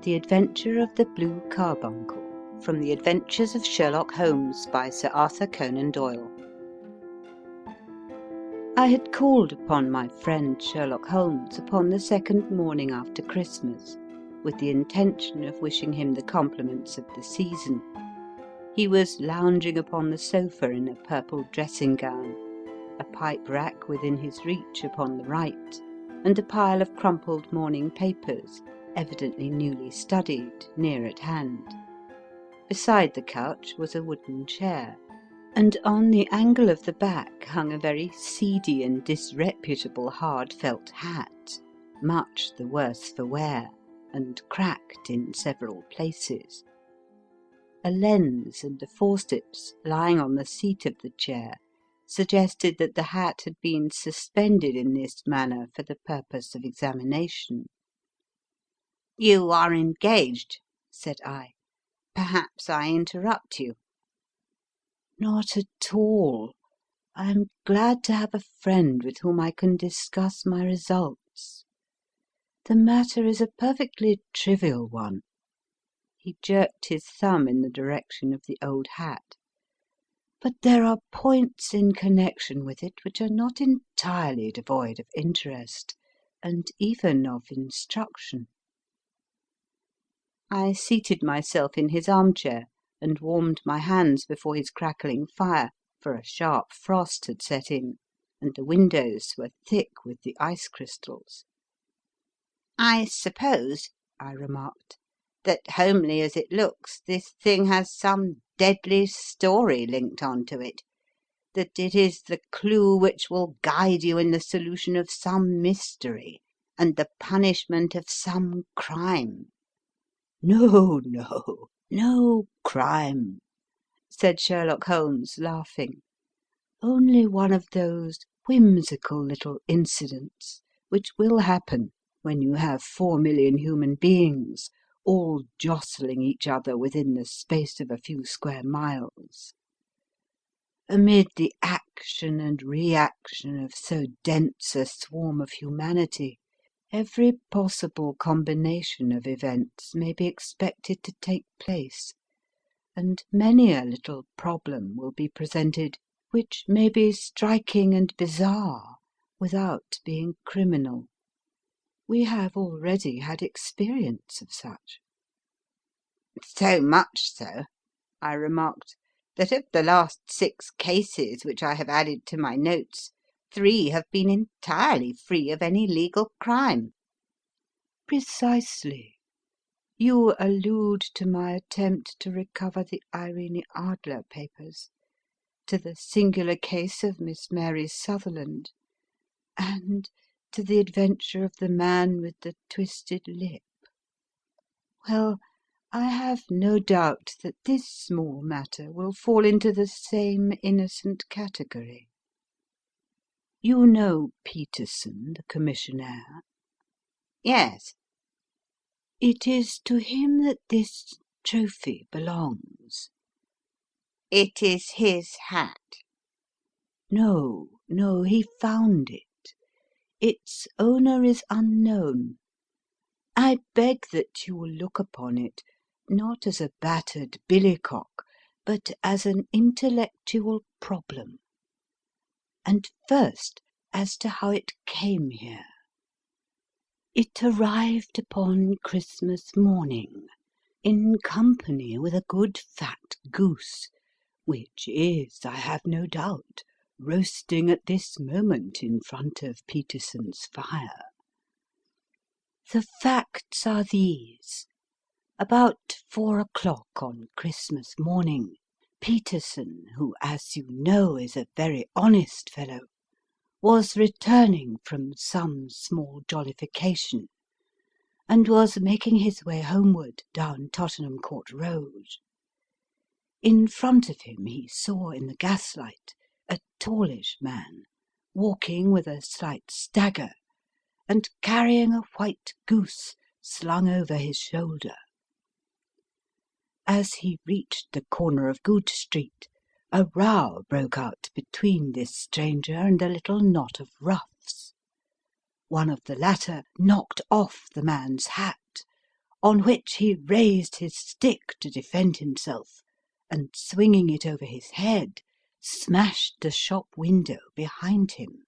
The Adventure of the Blue Carbuncle, from the Adventures of Sherlock Holmes by Sir Arthur Conan Doyle. I had called upon my friend Sherlock Holmes upon the second morning after Christmas, with the intention of wishing him the compliments of the season. He was lounging upon the sofa in a purple dressing-gown, a pipe-rack within his reach upon the right, and a pile of crumpled morning papers, evidently newly studied, near at hand. Beside the couch was a wooden chair, and on the angle of the back hung a very seedy and disreputable hard felt hat, much the worse for wear, and cracked in several places. A lens and a forceps lying on the seat of the chair suggested that the hat had been suspended in this manner for the purpose of examination. "You are engaged," said I. "Perhaps I interrupt you." "Not at all. I am glad to have a friend with whom I can discuss my results. The matter is a perfectly trivial one." He jerked his thumb in the direction of the old hat. "But there are points in connection with it which are not entirely devoid of interest, and even of instruction." I seated myself in his armchair and warmed my hands before his crackling fire, for a sharp frost had set in, and the windows were thick with the ice crystals. "I suppose," I remarked, "that, homely as it looks, this thing has some deadly story linked on to it, that it is the clue which will guide you in the solution of some mystery and the punishment of some crime." "No, no, no crime," said Sherlock Holmes, laughing. "Only one of those whimsical little incidents which will happen when you have 4,000,000 human beings all jostling each other within the space of a few square miles. Amid the action and reaction of so dense a swarm of humanity, every possible combination of events may be expected to take place, and many a little problem will be presented which may be striking and bizarre without being criminal. We have already had experience of such." "So much so," I remarked, "that of the last 6 cases which I have added to my notes, 3 have been entirely free of any legal crime." "Precisely. You allude to my attempt to recover the Irene Adler papers, to the singular case of Miss Mary Sutherland, and to the adventure of the man with the twisted lip. Well, I have no doubt that this small matter will fall into the same innocent category. You know Peterson, the commissionaire?" "Yes." "It is to him that this trophy belongs." "It is his hat." No, no, he found it. Its owner is unknown. I beg that you will look upon it, not as a battered billycock, but as an intellectual problem. And first, as to how it came here. It arrived upon Christmas morning, in company with a good fat goose, which is, I have no doubt, roasting at this moment in front of Peterson's fire. The facts are these. About 4 o'clock on Christmas morning, Peterson, who, as you know, is a very honest fellow, was returning from some small jollification, and was making his way homeward down Tottenham Court Road. In front of him he saw in the gaslight a tallish man, walking with a slight stagger, and carrying a white goose slung over his shoulder. As he reached the corner of Goodge Street, a row broke out between this stranger and a little knot of roughs. One of the latter knocked off the man's hat, on which he raised his stick to defend himself, and swinging it over his head, smashed the shop window behind him.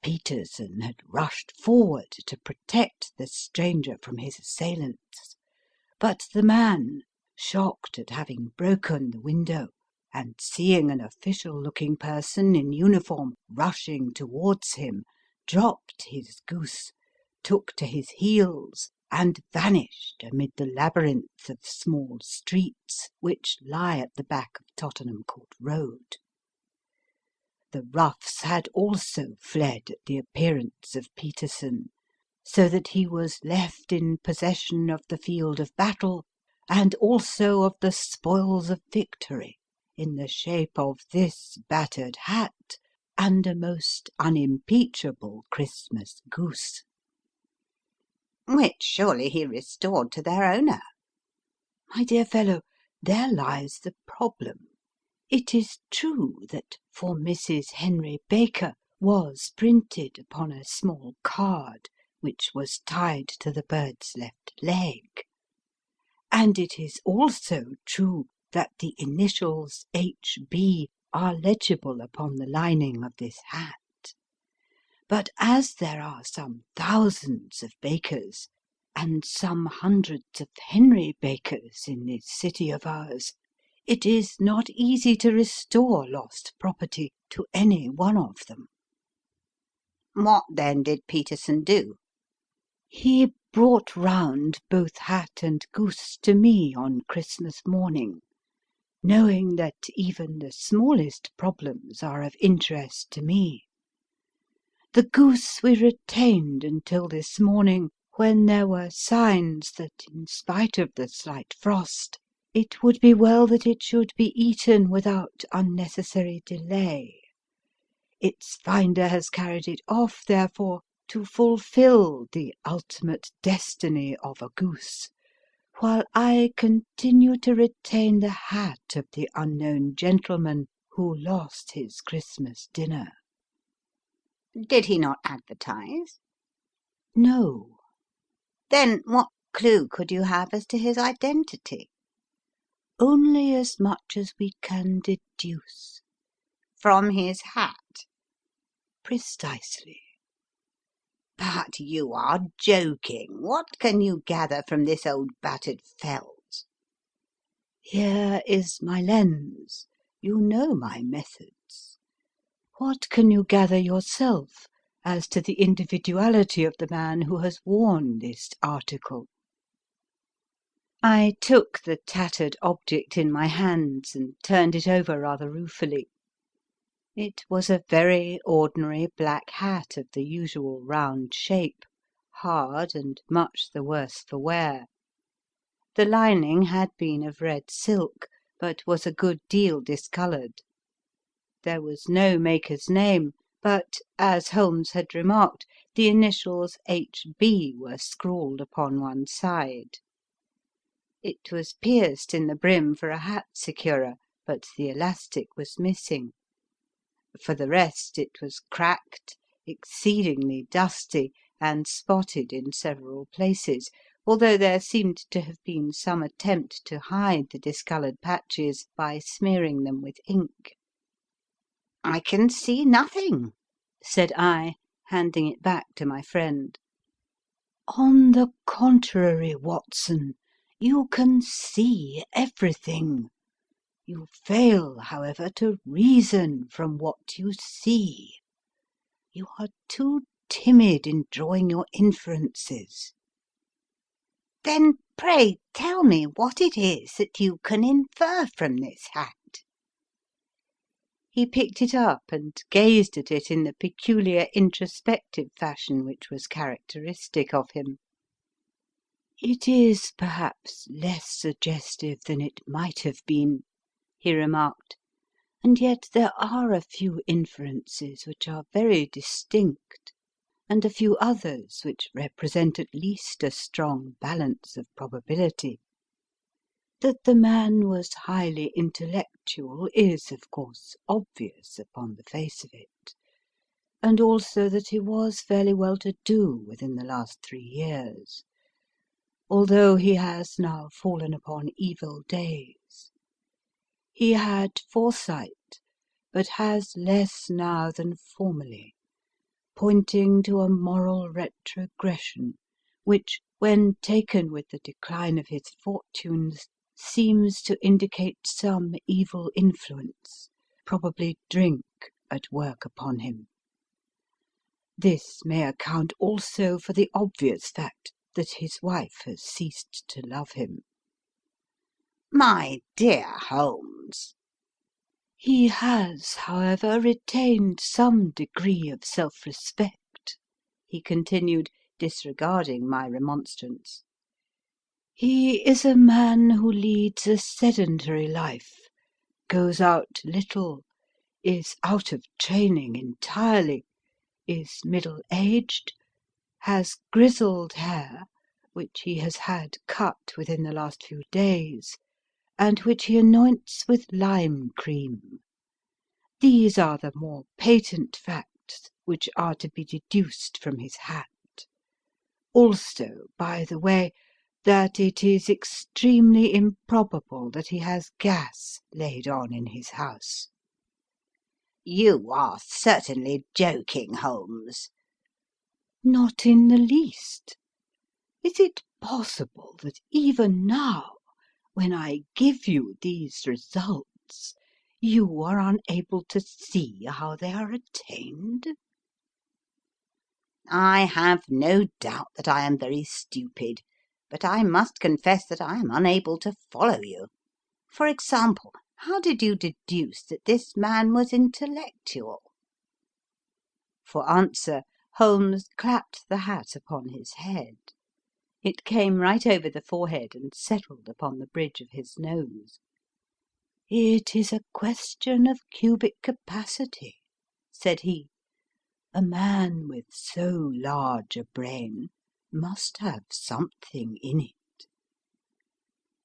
Peterson had rushed forward to protect the stranger from his assailants, but the man, shocked at having broken the window, and seeing an official-looking person in uniform rushing towards him, dropped his goose, took to his heels, and vanished amid the labyrinth of small streets which lie at the back of Tottenham Court Road. The roughs had also fled at the appearance of Peterson, so that he was left in possession of the field of battle, and also of the spoils of victory, in the shape of this battered hat and a most unimpeachable Christmas goose. Which surely he restored to their owner. My dear fellow, there lies the problem. It is true that "For Mrs. Henry Baker" was printed upon a small card which was tied to the bird's left leg. And it is also true that the initials H.B. are legible upon the lining of this hat. But as there are some thousands of Bakers, and some hundreds of Henry Bakers in this city of ours, it is not easy to restore lost property to any one of them. What then did Peterson do? He brought round both hat and goose to me on Christmas morning, knowing that even the smallest problems are of interest to me. The goose we retained until this morning, when there were signs that, in spite of the slight frost, it would be well that it should be eaten without unnecessary delay. Its finder has carried it off, therefore, to fulfil the ultimate destiny of a goose, while I continue to retain the hat of the unknown gentleman who lost his Christmas dinner. Did he not advertise? No. Then what clue could you have as to his identity? Only as much as we can deduce. From his hat? Precisely. But you are joking. What can you gather from this old battered felt? Here is my lens. You know my methods. What can you gather yourself as to the individuality of the man who has worn this article? I took the tattered object in my hands and turned it over rather ruefully. It was a very ordinary black hat of the usual round shape, hard and much the worse for wear. The lining had been of red silk, but was a good deal discoloured. There was no maker's name, but, as Holmes had remarked, the initials H.B. were scrawled upon one side. It was pierced in the brim for a hat securer, but the elastic was missing. For the rest, it was cracked, exceedingly dusty, and spotted in several places, although there seemed to have been some attempt to hide the discoloured patches by smearing them with ink. "I can see nothing," said I, handing it back to my friend. "On the contrary, Watson, you can see everything. You fail, however, to reason from what you see. You are too timid in drawing your inferences." "Then pray tell me what it is that you can infer from this hat." He picked it up and gazed at it in the peculiar introspective fashion which was characteristic of him. "It is perhaps less suggestive than it might have been," he remarked, "and yet there are a few inferences which are very distinct, and a few others which represent at least a strong balance of probability. That the man was highly intellectual is, of course, obvious upon the face of it, and also that he was fairly well to do within the last 3 years. although he has now fallen upon evil days. He had foresight, but has less now than formerly, pointing to a moral retrogression, which, when taken with the decline of his fortunes, seems to indicate some evil influence, probably drink, at work upon him. This may account also for the obvious fact that his wife has ceased to love him. My dear Holmes. He has, however, retained some degree of self-respect, he continued, disregarding my remonstrance. He is a man who leads a sedentary life, goes out little, is out of training entirely, is middle-aged, has grizzled hair, which he has had cut within the last few days, and which he anoints with lime cream. These are the more patent facts which are to be deduced from his hat. Also, by the way, that it is extremely improbable that he has gas laid on in his house. You are certainly joking, Holmes. Not in the least. Is it possible that even now, when I give you these results, you are unable to see how they are attained? I have no doubt that I am very stupid, but I must confess that I am unable to follow you. For example, how did you deduce that this man was intellectual? For answer, Holmes clapped the hat upon his head. It came right over the forehead and settled upon the bridge of his nose. "It is a question of cubic capacity," said he. "A man with so large a brain must have something in it."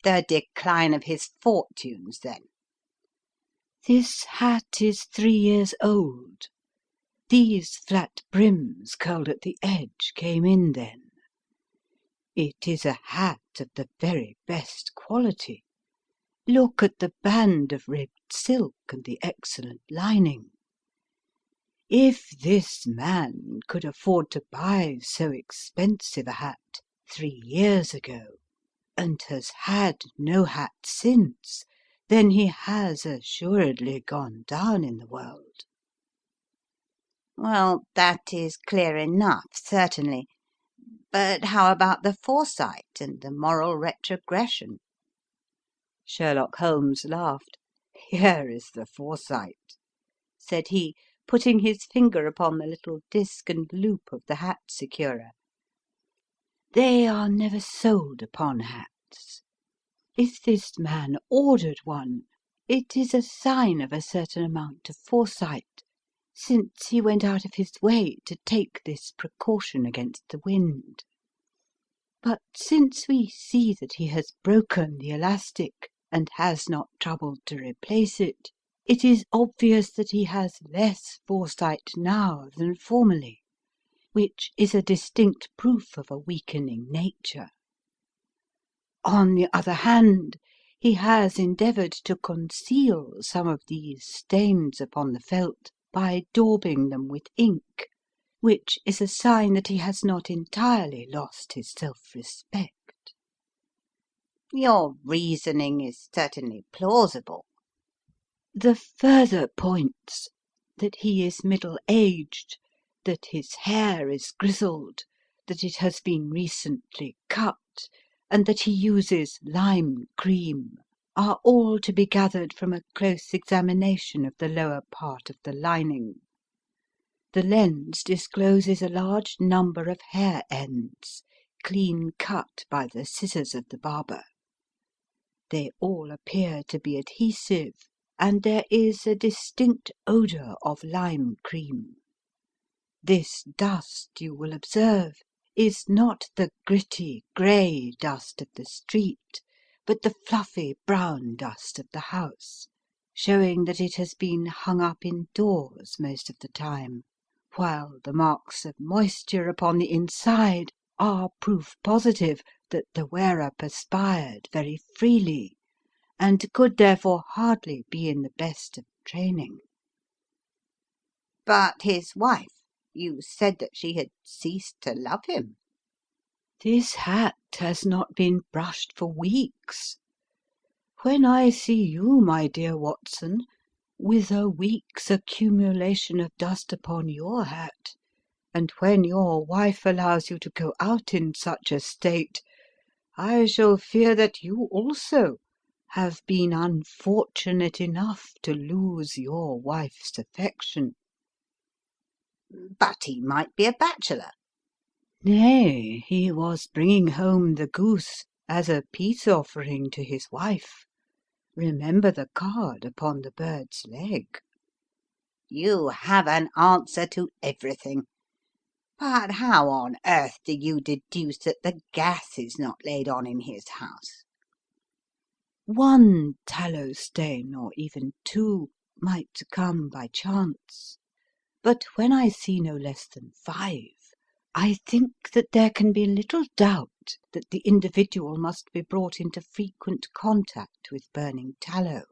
The decline of his fortunes, then? This hat is 3 years old. These flat brims curled at the edge came in then. It is a hat of the very best quality. Look at the band of ribbed silk and the excellent lining. If this man could afford to buy so expensive a hat 3 years ago, and has had no hat since, then he has assuredly gone down in the world. Well, that is clear enough, certainly. But how about the foresight and the moral retrogression? Sherlock Holmes laughed. "Here is the foresight," said he, putting his finger upon the little disc and loop of the hat securer. "They are never sold upon hats. If this man ordered one, it is a sign of a certain amount of foresight, since he went out of his way to take this precaution against the wind. But since we see that he has broken the elastic and has not troubled to replace it, it is obvious that he has less foresight now than formerly, which is a distinct proof of a weakening nature. On the other hand, he has endeavoured to conceal some of these stains upon the felt by daubing them with ink, which is a sign that he has not entirely lost his self-respect." Your reasoning is certainly plausible. The further points, that he is middle-aged, that his hair is grizzled, that it has been recently cut, and that he uses lime cream, are all to be gathered from a close examination of the lower part of the lining. The lens discloses a large number of hair ends, clean cut by the scissors of the barber. They all appear to be adhesive, and there is a distinct odour of lime cream. This dust, you will observe, is not the gritty, grey dust of the street, but the fluffy brown dust of the house, showing that it has been hung up indoors most of the time, while the marks of moisture upon the inside are proof positive that the wearer perspired very freely, and could therefore hardly be in the best of training. But his wife? You said that she had ceased to love him. This hat has not been brushed for weeks. When I see you, my dear Watson, with a week's accumulation of dust upon your hat, and when your wife allows you to go out in such a state, I shall fear that you also have been unfortunate enough to lose your wife's affection. But he might be a bachelor. Nay, he was bringing home the goose as a peace offering to his wife. Remember the card upon the bird's leg. You have an answer to everything. But how on earth do you deduce that the gas is not laid on in his house? One tallow stain, or even two, might come by chance, but when I see no less than 5, I think that there can be little doubt that the individual must be brought into frequent contact with burning tallow.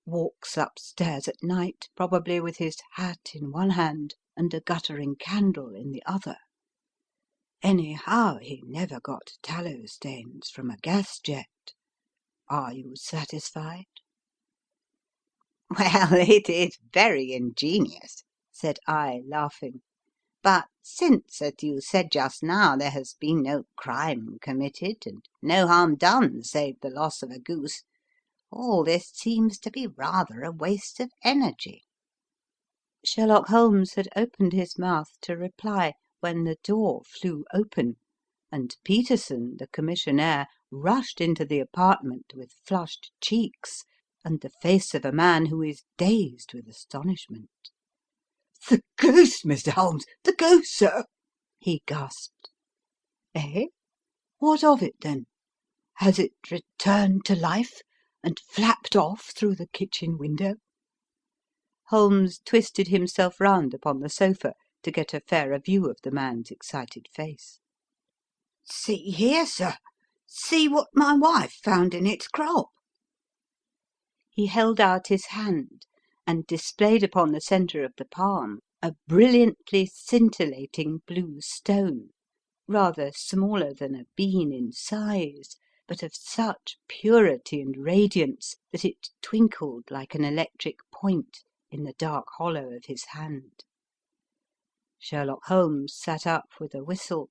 Walks upstairs at night, probably with his hat in one hand and a guttering candle in the other. Anyhow, he never got tallow stains from a gas jet. Are you satisfied? Well, it is very ingenious, said I, laughing. But since, as you said just now, there has been no crime committed, and no harm done save the loss of a goose, all this seems to be rather a waste of energy. Sherlock Holmes had opened his mouth to reply when the door flew open, and Peterson, the commissionaire, rushed into the apartment with flushed cheeks and the face of a man who is dazed with astonishment. "The goose, Mr. Holmes! The goose, sir!" he gasped. Eh? What of it, then? Has it returned to life and flapped off through the kitchen window? Holmes twisted himself round upon the sofa to get a fairer view of the man's excited face. "See here, sir! See what my wife found in its crop!" He held out his hand and displayed upon the centre of the palm a brilliantly scintillating blue stone, rather smaller than a bean in size, but of such purity and radiance that it twinkled like an electric point in the dark hollow of his hand. Sherlock Holmes sat up with a whistle.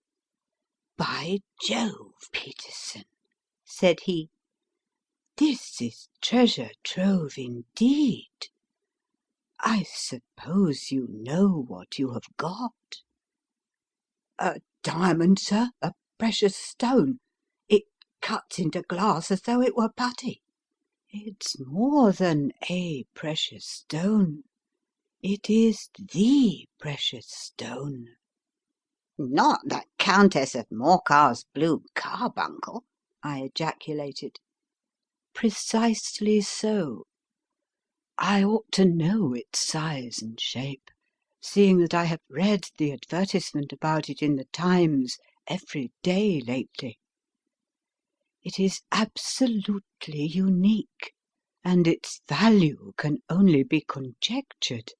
"By Jove, Peterson," said he, "this is treasure trove indeed. I suppose you know what you have got?" "A diamond, sir, a precious stone. It cuts into glass as though it were putty." "It's more than a precious stone. It is the precious stone." "Not the Countess of Morcar's Blue Carbuncle?" I ejaculated. "Precisely so. I ought to know its size and shape, seeing that I have read the advertisement about it in the Times every day lately. It is absolutely unique, and its value can only be conjectured,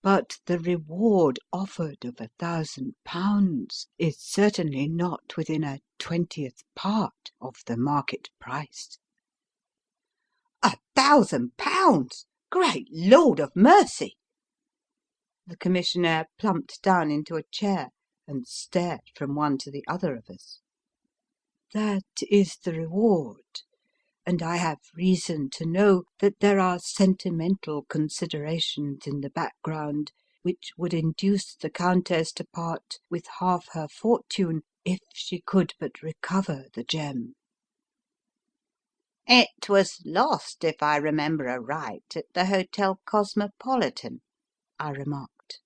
but the reward offered of £1,000 is certainly not within a 20th part of the market price." £1,000! Great Lord of mercy!" The commissionaire plumped down into a chair and stared from one to the other of us. "That is the reward, and I have reason to know that there are sentimental considerations in the background which would induce the Countess to part with half her fortune if she could but recover the gem." "It was lost, if I remember aright, at the Hotel Cosmopolitan," I remarked.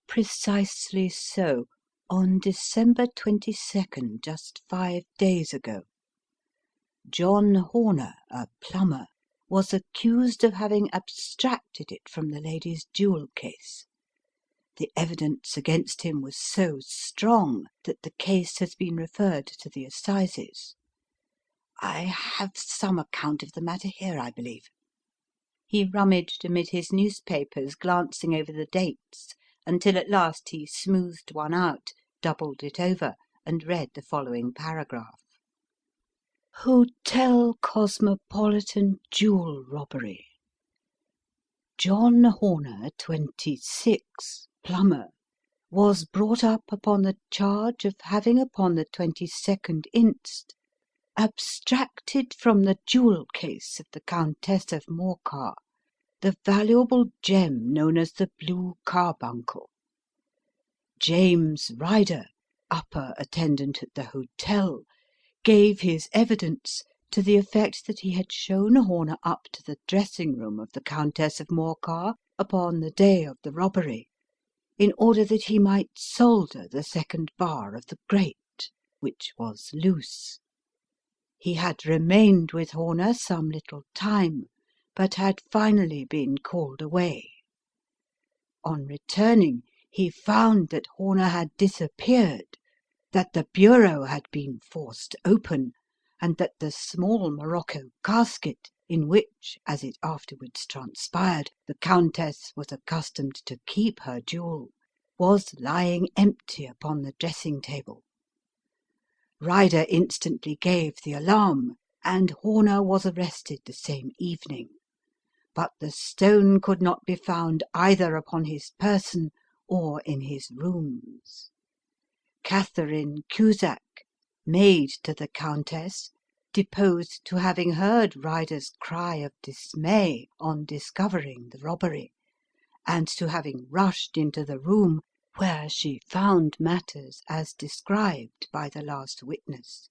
"Precisely so, on December 22nd, just 5 days ago. John Horner, a plumber, was accused of having abstracted it from the lady's jewel case. The evidence against him was so strong that the case has been referred to the assizes. I have some account of the matter here, I believe." He rummaged amid his newspapers, glancing over the dates, until at last he smoothed one out, doubled it over, and read the following paragraph: "Hotel Cosmopolitan Jewel Robbery. John Horner, 26, plumber, was brought up upon the charge of having upon the 22nd inst. Abstracted from the jewel case of the Countess of Morcar the valuable gem known as the Blue Carbuncle. James Ryder, upper attendant at the hotel, gave his evidence to the effect that he had shown Horner up to the dressing-room of the Countess of Morcar upon the day of the robbery, in order that he might solder the second bar of the grate, which was loose. He had remained with Horner some little time, but had finally been called away. On returning, he found that Horner had disappeared, that the bureau had been forced open, and that the small morocco casket, in which, as it afterwards transpired, the Countess was accustomed to keep her jewel, was lying empty upon the dressing-table. Ryder instantly gave the alarm, and Horner was arrested the same evening, but the stone could not be found either upon his person or in his rooms. Catherine Cusack, maid to the Countess, deposed to having heard Ryder's cry of dismay on discovering the robbery, and to having rushed into the room where she found matters as described by the last witness.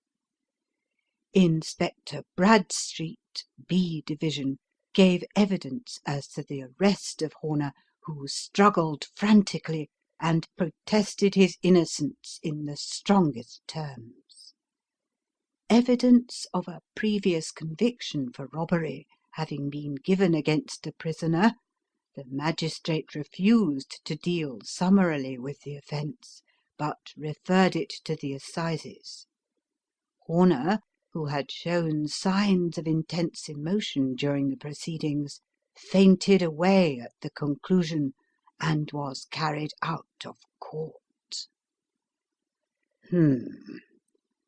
Inspector Bradstreet, B Division, gave evidence as to the arrest of Horner, who struggled frantically and protested his innocence in the strongest terms. Evidence of a previous conviction for robbery having been given against the prisoner, the magistrate refused to deal summarily with the offence, but referred it to the assizes. Horner, who had shown signs of intense emotion during the proceedings, fainted away at the conclusion and was carried out of court."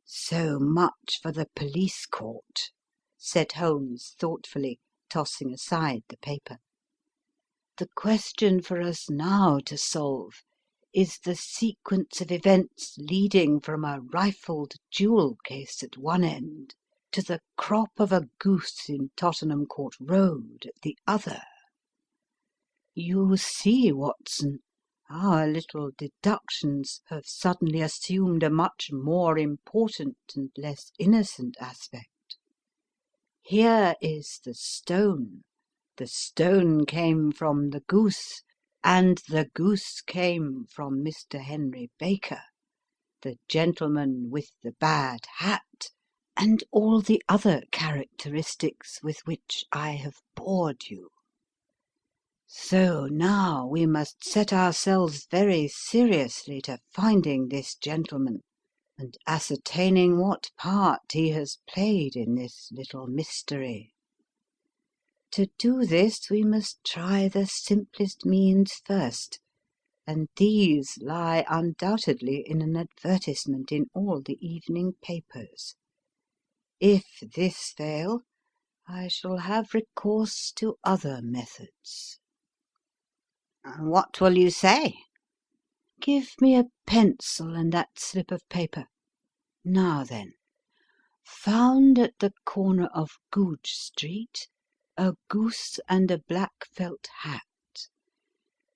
"So much for the police court," said Holmes thoughtfully, tossing aside the paper. "The question for us now to solve is the sequence of events leading from a rifled jewel case at one end to the crop of a goose in Tottenham Court Road at the other. You see, Watson, our little deductions have suddenly assumed a much more important and less innocent aspect. Here is the stone. The stone came from the goose, and the goose came from Mr. Henry Baker, the gentleman with the bad hat, and all the other characteristics with which I have bored you. So now we must set ourselves very seriously to finding this gentleman and ascertaining what part he has played in this little mystery. To do this we must try the simplest means first, and these lie undoubtedly in an advertisement in all the evening papers. If this fail, I shall have recourse to other methods." What will you say?" "Give me a pencil and that slip of paper. Now then, found at the corner of Goodge Street a goose and a black felt hat.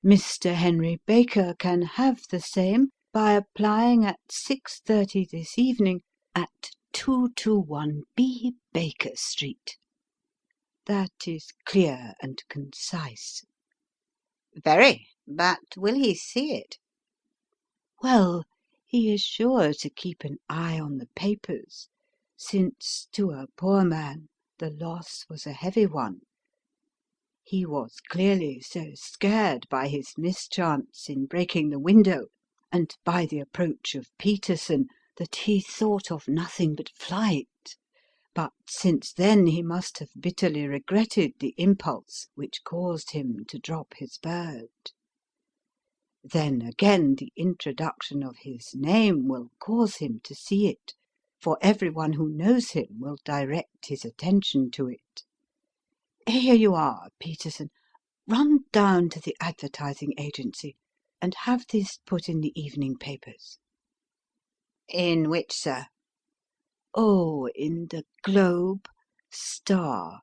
Mr. Henry Baker can have the same by applying at 6:30 this evening at 221B Baker Street. That is clear and concise." "Very. But will he see it?" "Well, he is sure to keep an eye on the papers, since to a poor man the loss was a heavy one. He was clearly so scared by his mischance in breaking the window, and by the approach of Peterson, that he thought of nothing but flight. But since then he must have bitterly regretted the impulse which caused him to drop his bird. Then again the introduction of his name will cause him to see it, for everyone who knows him will direct his attention to it. Here you are, Peterson. Run down to the advertising agency and have this put in the evening papers." In which, sir? "Oh, in the Globe, Star,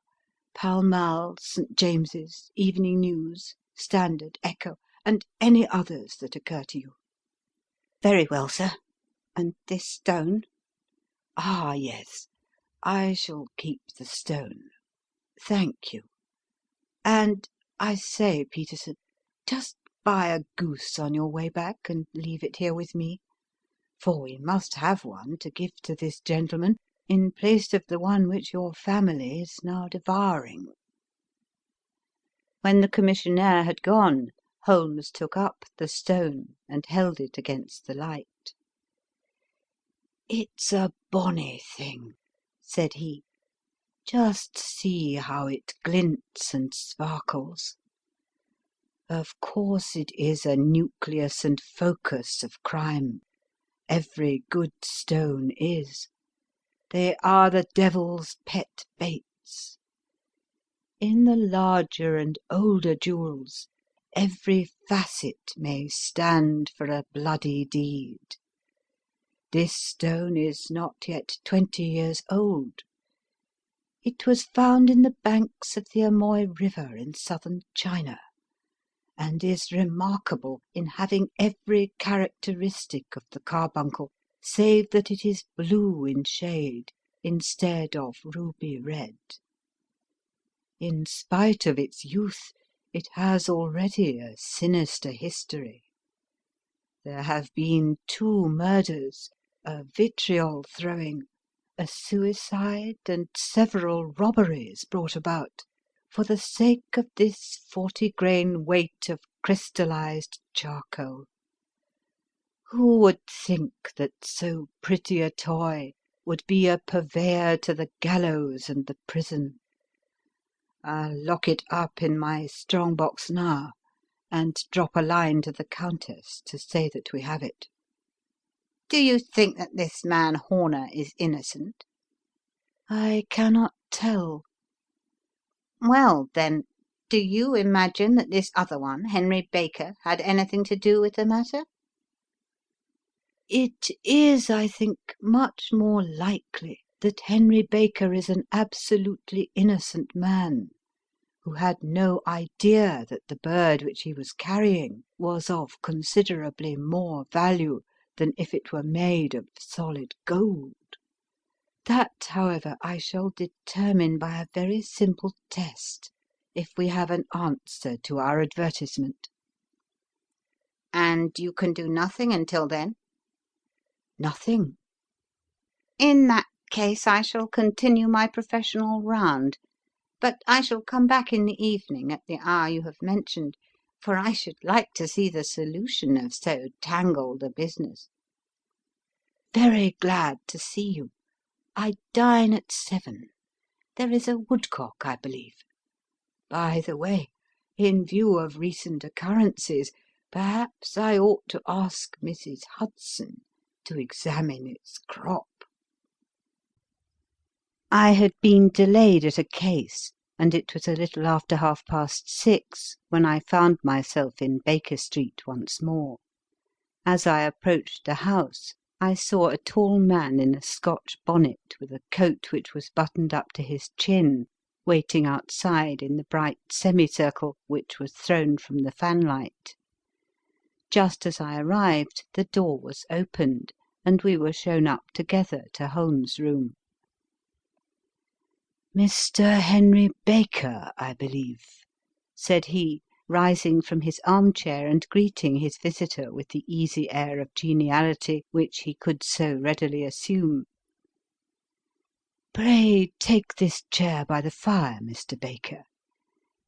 Pall Mall, St. James's, Evening News, Standard, Echo, and any others that occur to you." Very well, sir. And this stone? "Ah, yes. I shall keep the stone. Thank you. And I say, Peterson, just buy a goose on your way back and leave it here with me, for we must have one to give to this gentleman in place of the one which your family is now devouring." When the commissionaire had gone, Holmes took up the stone and held it against the light. "It's a bonny thing," said he. "Just see how it glints and sparkles. Of course it is a nucleus and focus of crime. Every good stone is. They are the devil's pet baits. In the larger and older jewels, every facet may stand for a bloody deed. This stone is not yet 20 years old. It was found in the banks of the Amoy River in southern China, and is remarkable in having every characteristic of the carbuncle, save that it is blue in shade instead of ruby red. In spite of its youth, it has already a sinister history. There have been 2 murders, a vitriol throwing, a suicide, and several robberies brought about for the sake of this 40-grain weight of crystallized charcoal. Who would think that so pretty a toy would be a purveyor to the gallows and the prison? I'll lock it up in my strong box now, and drop a line to the Countess to say that we have it." Do you think that this man Horner is innocent? "I cannot tell." Well, then, do you imagine that this other one, Henry Baker, had anything to do with the matter? It is, I think, much more likely that Henry Baker is an absolutely innocent man, who had no idea that the bird which he was carrying was of considerably more value than if it were made of solid gold. That, however, I shall determine by a very simple test, if we have an answer to our advertisement." "And you can do nothing until then?" "Nothing." "In that case I shall continue my professional round, but I shall come back in the evening at the hour you have mentioned, for I should like to see the solution of so tangled a business." "Very glad to see you. I dine at 7. There is a woodcock, I believe. By the way, in view of recent occurrences, perhaps I ought to ask Mrs. Hudson to examine its crop." I had been delayed at a case, and it was a little after 6:30 when I found myself in Baker Street once more. As I approached the house, I saw a tall man in a Scotch bonnet, with a coat which was buttoned up to his chin, waiting outside in the bright semicircle which was thrown from the fanlight. Just as I arrived, the door was opened, and we were shown up together to Holmes' room. "Mr. Henry Baker, I believe," said he, rising from his armchair and greeting his visitor with the easy air of geniality which he could so readily assume. "Pray take this chair by the fire, Mr. Baker.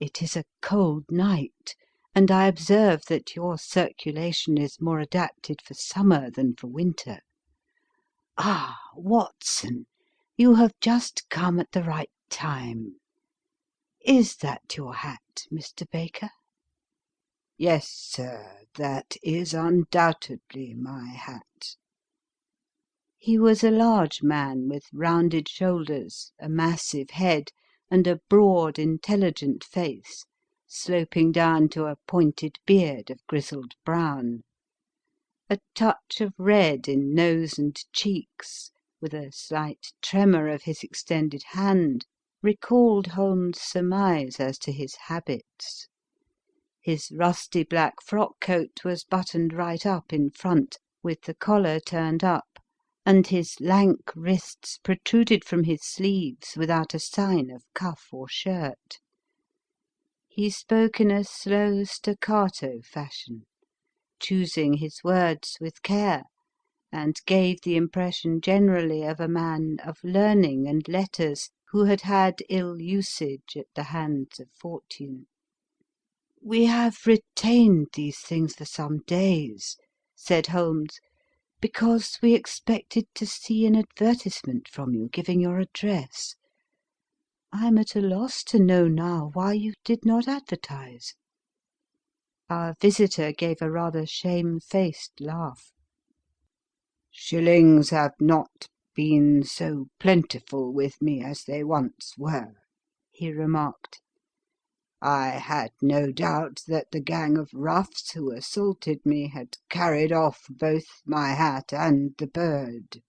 It is a cold night, and I observe that your circulation is more adapted for summer than for winter. Ah, Watson, you have just come at the right time. Is that your hat, Mr. Baker?" Yes, sir, that is undoubtedly my hat." He was a large man with rounded shoulders, a massive head, and a broad, intelligent face, sloping down to a pointed beard of grizzled brown. A touch of red in nose and cheeks, with a slight tremor of his extended hand, recalled Holmes' surmise as to his habits. His rusty black frock coat was buttoned right up in front, with the collar turned up, and his lank wrists protruded from his sleeves without a sign of cuff or shirt. He spoke in a slow staccato fashion, choosing his words with care, and gave the impression generally of a man of learning and letters who had had ill usage at the hands of fortune. "We have retained these things for some days," said Holmes, "because we expected to see an advertisement from you giving your address. I'm at a loss to know now why you did not advertise." Our visitor gave a rather shamefaced laugh. "Shillings have not been so plentiful with me as they once were," he remarked. "I had no doubt that the gang of roughs who assaulted me had carried off both my hat and the bird.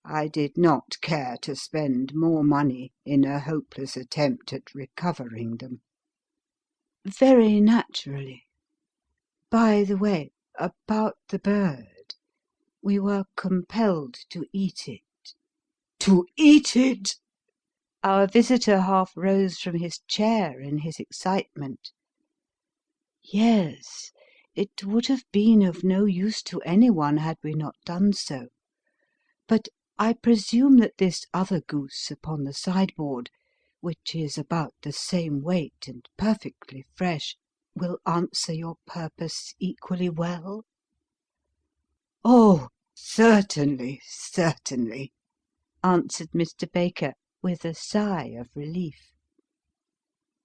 I did not care to spend more money in a hopeless attempt at recovering them." "Very naturally. By the way, about the bird. We were compelled to eat it." "To eat it!" Our visitor half rose from his chair in his excitement. "Yes, it would have been of no use to anyone had we not done so. But I presume that this other goose upon the sideboard, which is about the same weight and perfectly fresh, will answer your purpose equally well?" "Oh, certainly, certainly," answered Mr. Baker, with a sigh of relief.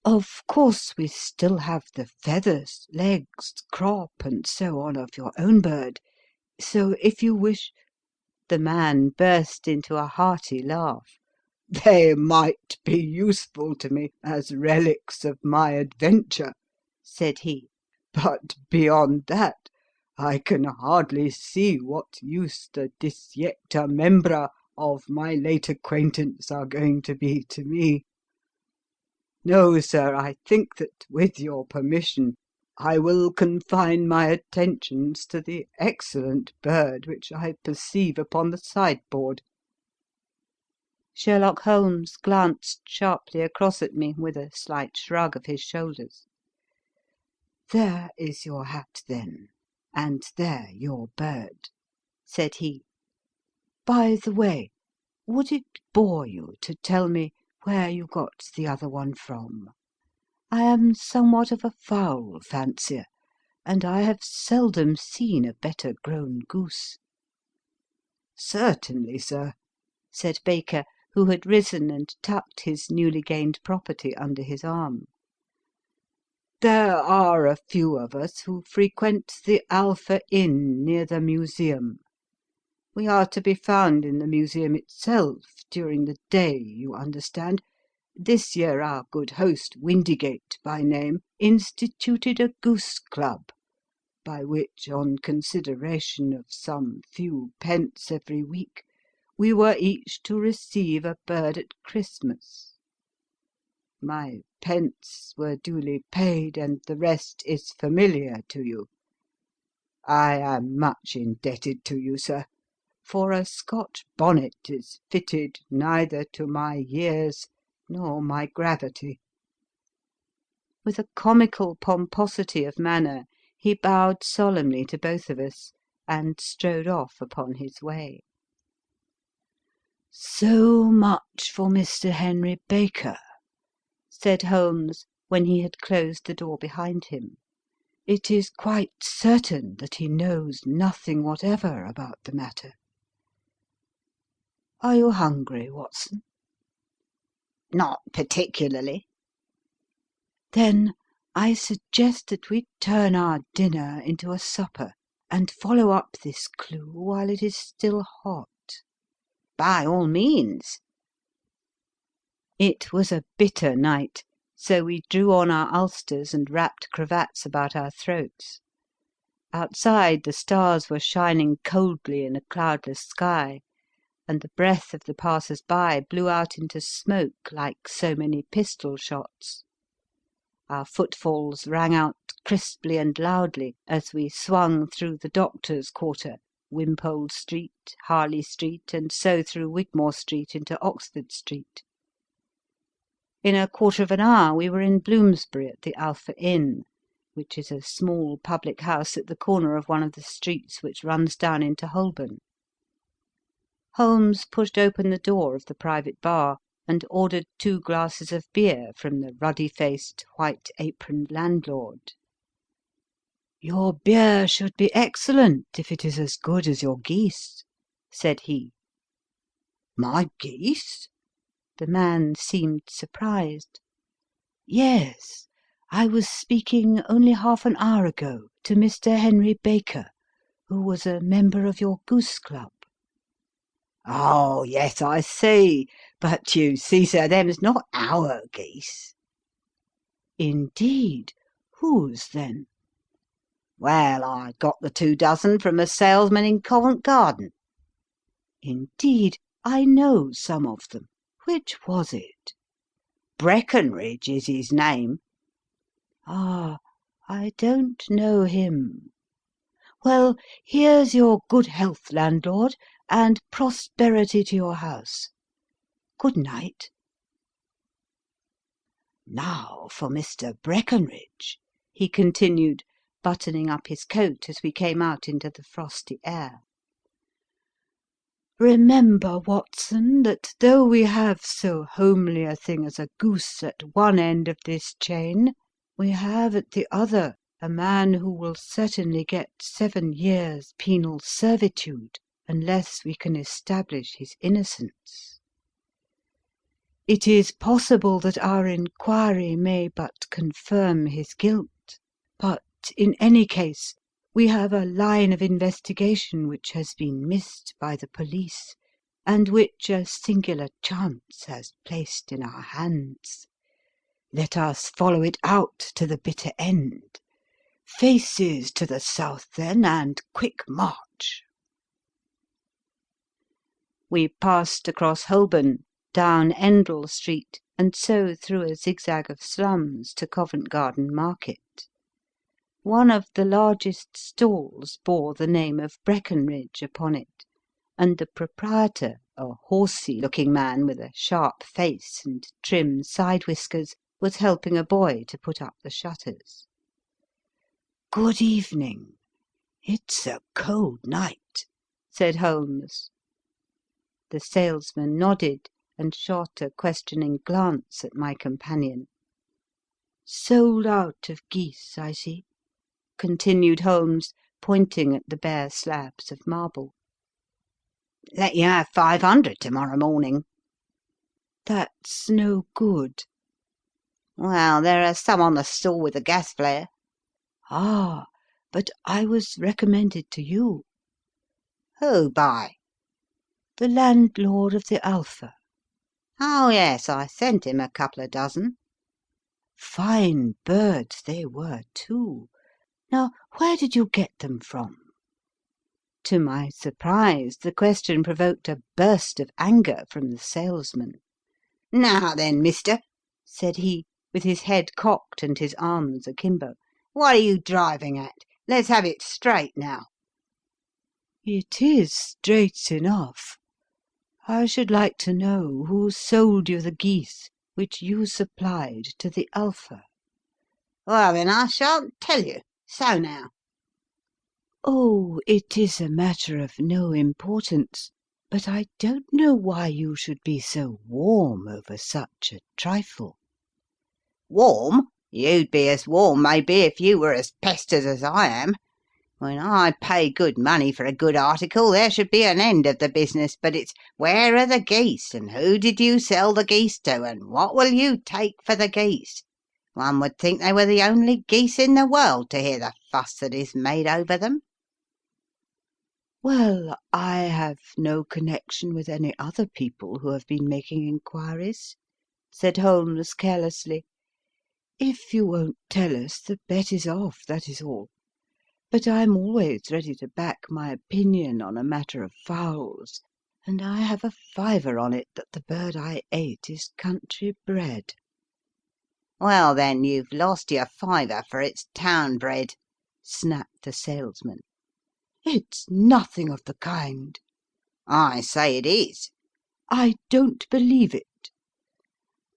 "Of course we still have the feathers, legs, crop, and so on of your own bird, so if you wish—" The man burst into a hearty laugh. "They might be useful to me as relics of my adventure," said he, "but beyond that I can hardly see what use the disjecta membra of my late acquaintance are going to be to me. No, sir, I think that, with your permission, I will confine my attentions to the excellent bird which I perceive upon the sideboard." Sherlock Holmes glanced sharply across at me with a slight shrug of his shoulders. "There is your hat, then, and there your bird," said he. "By the way, would it bore you to tell me where you got the other one from? I am somewhat of a fowl fancier, and I have seldom seen a better grown goose." "Certainly, sir," said Baker, who had risen and tucked his newly gained property under his arm. "There are a few of us who frequent the Alpha Inn near the Museum. We are to be found in the Museum itself during the day, you understand. This year our good host, Windigate by name, instituted a goose club, by which, on consideration of some few pence every week, we were each to receive a bird at Christmas. My pence were duly paid, and the rest is familiar to you. I am much indebted to you, sir, for a Scotch bonnet is fitted neither to my years nor my gravity." With a comical pomposity of manner, he bowed solemnly to both of us, and strode off upon his way. "So much for Mr. Henry Baker," said Holmes, when he had closed the door behind him. "It is quite certain that he knows nothing whatever about the matter. Are you hungry, Watson?" "Not particularly." "Then I suggest that we turn our dinner into a supper, and follow up this clue while it is still hot." "By all means." It was a bitter night, so we drew on our ulsters and wrapped cravats about our throats. Outside the stars were shining coldly in a cloudless sky, and the breath of the passers-by blew out into smoke like so many pistol shots. Our footfalls rang out crisply and loudly as we swung through the Doctors' Quarter, Wimpole Street, Harley Street, and so through Wigmore Street into Oxford Street. In a quarter of an hour we were in Bloomsbury at the Alpha Inn, which is a small public house at the corner of one of the streets which runs down into Holborn. Holmes pushed open the door of the private bar and ordered 2 glasses of beer from the ruddy-faced, white-aproned landlord. "Your beer should be excellent if it is as good as your geese," said he. "My geese?" The man seemed surprised. "Yes, I was speaking only half an hour ago to Mr. Henry Baker, who was a member of your goose club." "Oh, yes, I see. But you see, sir, them's not our geese." "Indeed? Whose, then?" "Well, I got the 2 dozen from a salesman in Covent Garden." "Indeed? I know some of them. Which was it?" "Breckenridge is his name." "Ah, I don't know him. Well, here's your good health, landlord, and prosperity to your house. Good night." "Now for Mr. Breckenridge," he continued, buttoning up his coat as we came out into the frosty air. "Remember, Watson, that though we have so homely a thing as a goose at one end of this chain, we have at the other a man who will certainly get 7 years' penal servitude unless we can establish his innocence. It is possible that our inquiry may but confirm his guilt, but in any case we have a line of investigation which has been missed by the police, and which a singular chance has placed in our hands. Let us follow it out to the bitter end. Faces to the south, then, and quick march." We passed across Holborn, down Endell Street, and so through a zigzag of slums to Covent Garden Market. One of the largest stalls bore the name of Breckenridge upon it, and the proprietor, a horsey-looking man with a sharp face and trim side whiskers, was helping a boy to put up the shutters. "Good evening. It's a cold night," said Holmes. The salesman nodded and shot a questioning glance at my companion. "Sold out of geese, I see," continued Holmes, pointing at the bare slabs of marble. "Let you have 500 to-morrow morning." "That's no good." "Well, there are some on the stall with the gas flare." "Ah, but I was recommended to you." "Who by?" "The landlord of the Alpha." "Oh, yes, I sent him a couple of dozen." "Fine birds they were, too. Now, where did you get them from?" To my surprise, the question provoked a burst of anger from the salesman. "Now then, mister," said he, with his head cocked and his arms akimbo, "what are you driving at? Let's have it straight now." "It is straight enough. I should like to know who sold you the geese which you supplied to the Alpha." "Well, then, I shan't tell you. So now." "Oh, it is a matter of no importance, but I don't know why you should be so warm over such a trifle." "Warm? You'd be as warm, maybe, if you were as pestered as I am. When I pay good money for a good article, there should be an end of the business, but it's where are the geese, and who did you sell the geese to, and what will you take for the geese? One would think they were the only geese in the world to hear the fuss that is made over them." "Well, I have no connection with any other people who have been making inquiries," said Holmes carelessly. "If you won't tell us, the bet is off, that is all. But I'm always ready to back my opinion on a matter of fowls, and I have a fiver on it that the bird I ate is country bred." "Well, then, you've lost your fiver, for it's town bred," snapped the salesman. "It's nothing of the kind." "I say it is." "I don't believe it."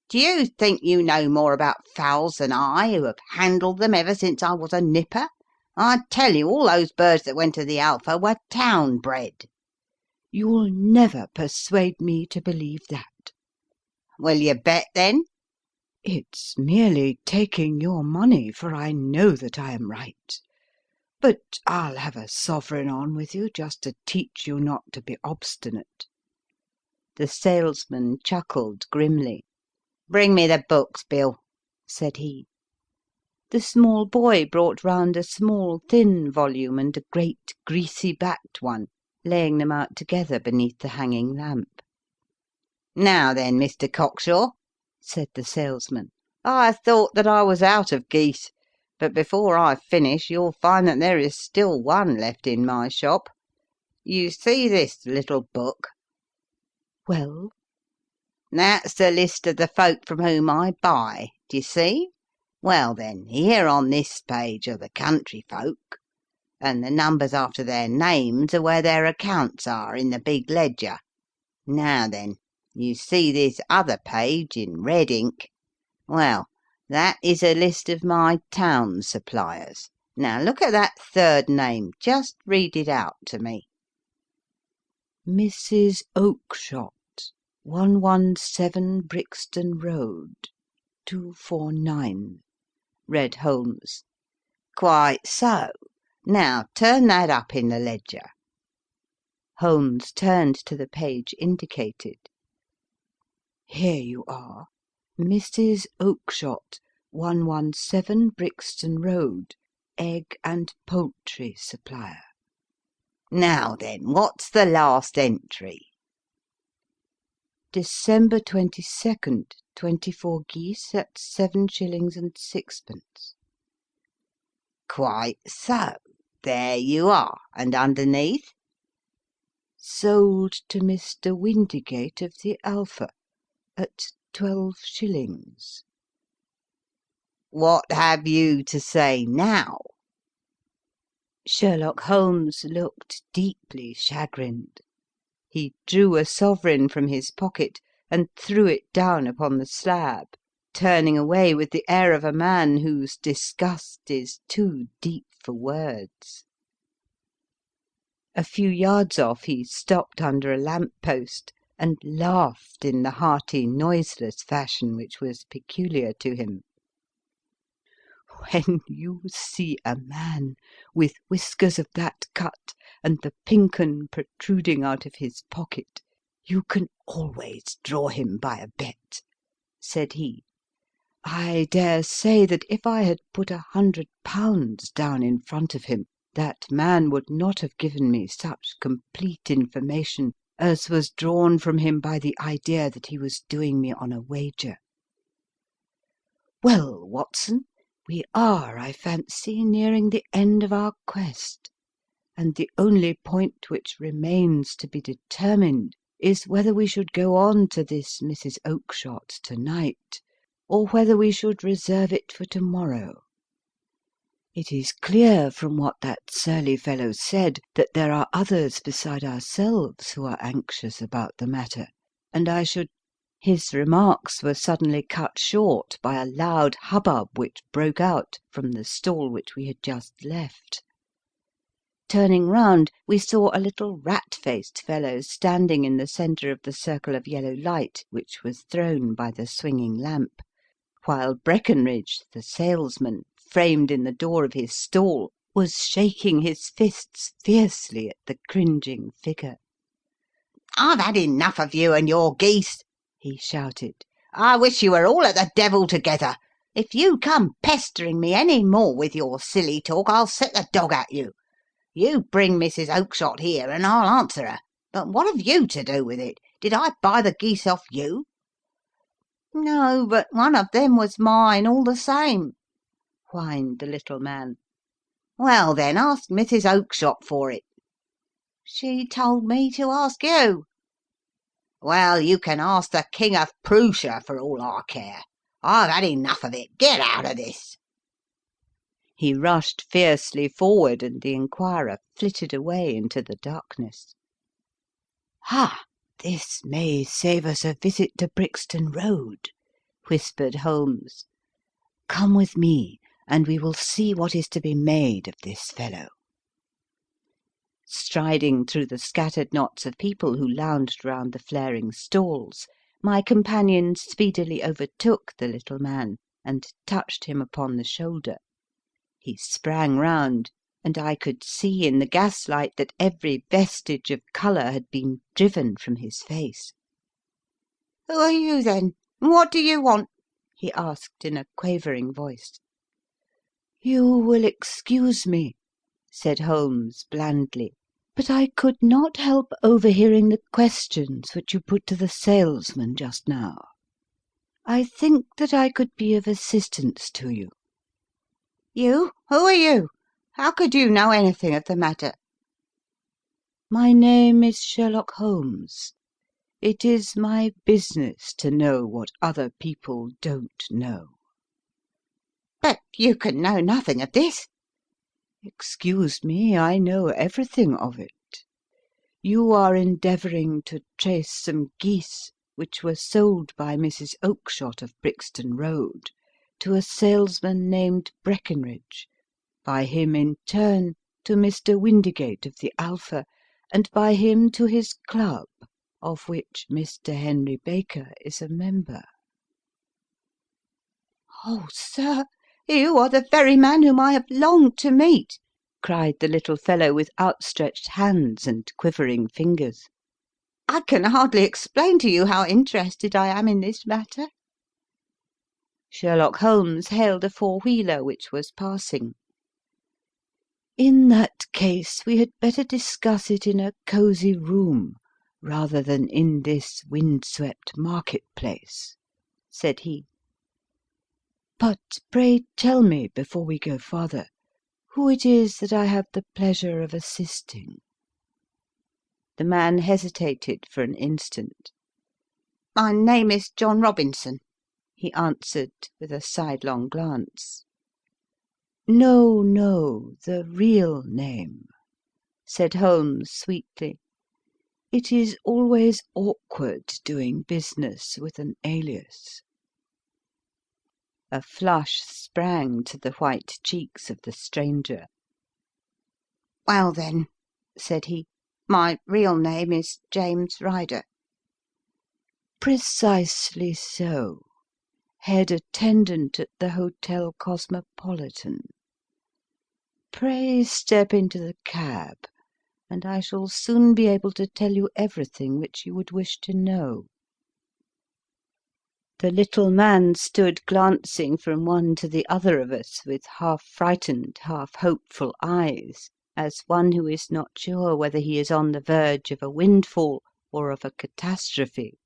"Do you think you know more about fowls than I, who have handled them ever since I was a nipper? I tell you, all those birds that went to the Alpha were town bred." "You'll never persuade me to believe that." "Will you bet, then?" "It's merely taking your money, for I know that I am right. But I'll have a sovereign on with you, just to teach you not to be obstinate." The salesman chuckled grimly. "Bring me the books, Bill," said he. The small boy brought round a small thin volume and a great greasy-backed one, laying them out together beneath the hanging lamp. "Now then, Mr. Cockshaw," said the salesman, "I thought that I was out of geese, but before I finish you'll find that there is still one left in my shop. You see this little book?" "Well?" "That's the list of the folk from whom I buy. D'ye see? Well, then, here on this page are the country folk, and the numbers after their names are where their accounts are in the big ledger. Now then, you see this other page in red ink? Well, that is a list of my town suppliers. Now look at that third name. Just read it out to me." "Mrs. Oakshott, 117 Brixton Road, 249," read Holmes. "Quite so. Now turn that up in the ledger." Holmes turned to the page indicated. "Here you are. Mrs. Oakshott, 117 Brixton Road, egg and poultry supplier." "Now then, what's the last entry?" "December 22nd, 24 geese at 7s. 6d." "Quite so. There you are. And underneath?" "Sold to Mr. Windigate of the Alpha at 12s." "What have you to say now?" Sherlock Holmes looked deeply chagrined. He drew a sovereign from his pocket and threw it down upon the slab, turning away with the air of a man whose disgust is too deep for words. A few yards off he stopped under a lamp-post and laughed in the hearty, noiseless fashion which was peculiar to him. "When you see a man with whiskers of that cut and the pink 'un protruding out of his pocket, you can always draw him by a bet," said he. "I dare say that if I had put £100 down in front of him, that man would not have given me such complete information as was drawn from him by the idea that he was doing me on a wager. Well, Watson, we are, I fancy, nearing the end of our quest, and the only point which remains to be determined is whether we should go on to this Mrs. Oakshott to-night, or whether we should reserve it for to-morrow. It is clear from what that surly fellow said that there are others beside ourselves who are anxious about the matter, and I should—" His remarks were suddenly cut short by a loud hubbub which broke out from the stall which we had just left. Turning round, we saw a little rat-faced fellow standing in the centre of the circle of yellow light which was thrown by the swinging lamp. while Breckenridge, the salesman, framed in the door of his stall, was shaking his fists fiercely at the cringing figure. "I've had enough of you and your geese," he shouted. "I wish you were all at the devil together. If you come pestering me any more with your silly talk, I'll set the dog at you. You bring Mrs. Oakshott here and I'll answer her. But what have you to do with it? Did I buy the geese off you?" "No, but one of them was mine all the same," whined the little man. "Well, then, ask Mrs. Oakshott for it." "She told me to ask you." "Well, you can ask the King of Prussia for all I care. I've had enough of it. Get out of this." He rushed fiercely forward, and the inquirer flitted away into the darkness. "Ha! This may save us a visit to Brixton Road," whispered Holmes. "Come with me, and we will see what is to be made of this fellow." Striding through the scattered knots of people who lounged round the flaring stalls, my companion speedily overtook the little man and touched him upon the shoulder. He sprang round, and I could see in the gaslight that every vestige of colour had been driven from his face. "Who are you, then? What do you want?" he asked in a quavering voice. "You will excuse me," said Holmes blandly, "but I could not help overhearing the questions which you put to the salesman just now. I think that I could be of assistance to you." "You? Who are you? How could you know anything of the matter?" "My name is Sherlock Holmes. It is my business to know what other people don't know." "But you can know nothing of this." "Excuse me, I know everything of it. You are endeavouring to trace some geese which were sold by Mrs. Oakshott of Brixton Road to a salesman named Breckenridge, by him in turn to Mr. Windigate of the Alpha, and by him to his club, of which Mr. Henry Baker is a member." "Oh, sir, you are the very man whom I have longed to meet," cried the little fellow with outstretched hands and quivering fingers. "I can hardly explain to you how interested I am in this matter." Sherlock Holmes hailed a four-wheeler which was passing. "In that case we had better discuss it in a cosy room rather than in this wind-swept market-place," said he. "But pray tell me, before we go farther, who it is that I have the pleasure of assisting." The man hesitated for an instant. "My name is John Robinson," he answered with a sidelong glance. "No, no, the real name," said Holmes sweetly. "It is always awkward doing business with an alias." A flush sprang to the white cheeks of the stranger. "Well, then," said he, "my real name is James Ryder." "Precisely so. Head attendant at the Hotel Cosmopolitan. Pray step into the cab, and I shall soon be able to tell you everything which you would wish to know." The little man stood glancing from one to the other of us with half-frightened, half-hopeful eyes, as one who is not sure whether he is on the verge of a windfall or of a catastrophe.